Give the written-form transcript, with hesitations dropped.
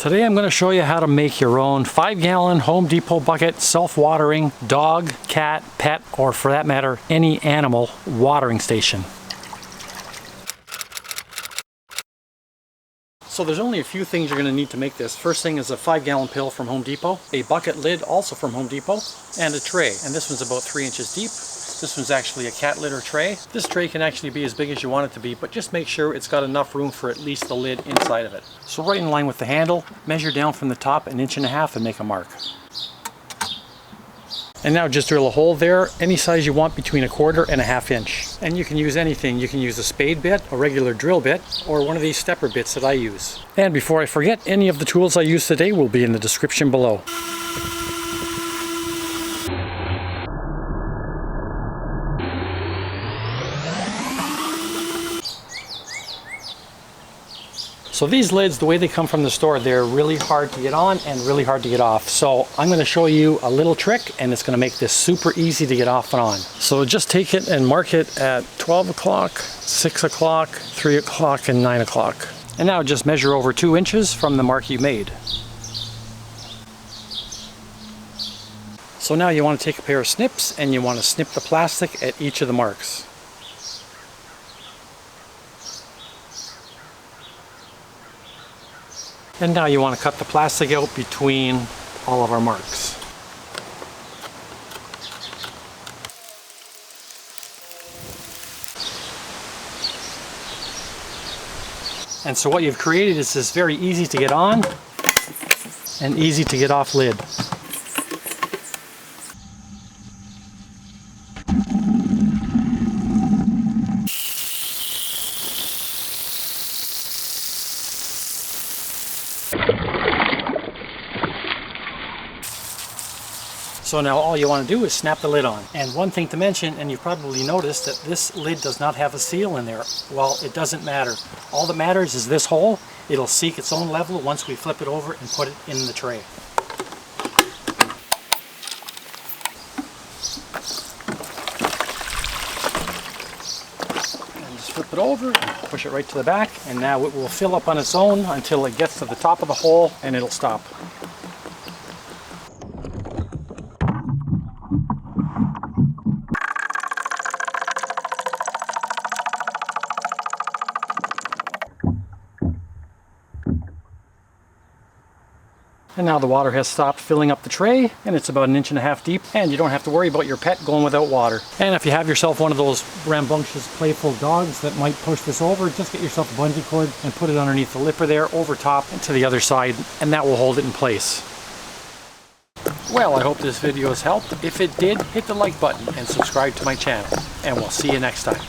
Today I'm going to show you how to make your own 5-gallon Home Depot bucket self-watering dog, cat, pet, or for that matter, any animal watering station. So there's only a few things you're going to need to make this. First thing is a 5-gallon pail from Home Depot, a bucket lid also from Home Depot, and a tray. And this one's about 3 inches deep. This one's actually a cat litter tray. This tray can actually be as big as you want it to be, but just make sure it's got enough room for at least the lid inside of it. So right in line with the handle, measure down from the top 1.5 inches and make a mark. And now just drill a hole there, any size you want between 1/4 and 1/2 inch. And you can use anything. You can use a spade bit, a regular drill bit, or one of these stepper bits that I use. And before I forget, any of the tools I use today will be in the description below. So these lids, the way they come from the store, they're really hard to get on and really hard to get off. So I'm going to show you a little trick and it's going to make this super easy to get off and on. So just take it and mark it at 12 o'clock, 6 o'clock, 3 o'clock, and 9 o'clock. And now just measure over 2 inches from the mark you made. So now you want to take a pair of snips and you want to snip the plastic at each of the marks. And now you want to cut the plastic out between all of our marks. And so what you've created is this very easy to get on and easy to get off lid. So now all you want to do is snap the lid on. And one thing to mention, and you've probably noticed that this lid does not have a seal in there. Well, it doesn't matter. All that matters is this hole. It'll seek its own level once we flip it over and put it in the tray. And just flip it over, push it right to the back, and now it will fill up on its own until it gets to the top of the hole and it'll stop. And now the water has stopped filling up the tray, and it's about 1.5 inches deep, and you don't have to worry about your pet going without water. And if you have yourself one of those rambunctious, playful dogs that might push this over, just get yourself a bungee cord and put it underneath the lipper there, over top and to the other side, and that will hold it in place. Well, I hope this video has helped. If it did, hit the like button and subscribe to my channel, and we'll see you next time.